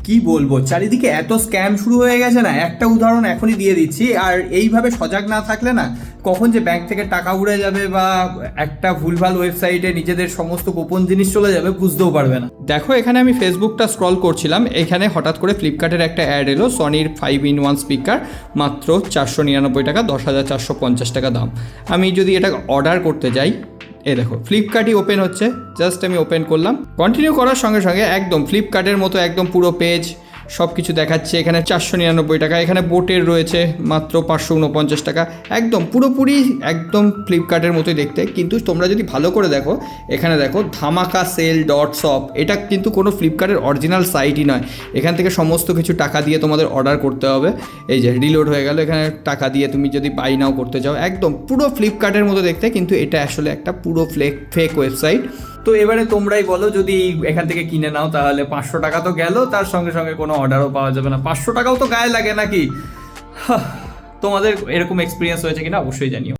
কি বলবো, চারিদিকে এত স্ক্যাম শুরু হয়ে গেছে না, একটা উদাহরণ এখনই দিয়ে দিচ্ছি। আর এইভাবে সজাগ না থাকলে না, কখন যে ব্যাংক থেকে টাকা উড়ে যাবে বা একটা ভুলভাল ওয়েবসাইটে নিজেদের সমস্ত গোপন জিনিস চলে যাবে বুঝতেও পারবে না। দেখো, এখানে আমি ফেসবুকটা স্ক্রল করছিলাম, এখানে হঠাৎ করে ফ্লিপকার্টের একটা অ্যাড এলো, সনির 5-in-1 স্পিকার, মাত্র 499 টাকা, 10,450 টাকা দাম। আমি যদি এটা অর্ডার করতে যাই, এই দেখো ফ্লিপকার্টই ওপেন হচ্ছে, জাস্ট আমি ওপেন করলাম, কন্টিনিউ করার সঙ্গে সঙ্গে একদম ফ্লিপকার্টের মতো একদম পুরো পেজ সব কিছু দেখাচ্ছে। এখানে 499 টাকা, এখানে বোটের রয়েছে মাত্র 549 টাকা, একদম পুরোপুরি একদম ফ্লিপকার্টের মতোই দেখতে। কিন্তু তোমরা যদি ভালো করে দেখো, এখানে দেখো ধামাকা সেল ডট শপ, এটা কিন্তু কোনো ফ্লিপকার্টের অরিজিনাল সাইটই নয়। এখান থেকে সমস্ত কিছু টাকা দিয়ে তোমাদের অর্ডার করতে হবে। এই যে রিলোড হয়ে গেল, এখানে টাকা দিয়ে তুমি যদি বাই নাও করতে চাও, একদম পুরো ফ্লিপকার্টের মতো দেখতে, কিন্তু এটা আসলে একটা পুরো ফেক ওয়েবসাইট। তো এবারে তোমরাই বলো, যদি এখান থেকে কিনে নাও তাহলে 500 টাকা তো গেল, তার সঙ্গে সঙ্গে কোনো অর্ডারও পাওয়া যাবে না। 500 টাকাও তো গায়ে লাগে নাকি? তোমাদের এরকম এক্সপিরিয়েন্স হয়েছে কিনা অবশ্যই জানিও।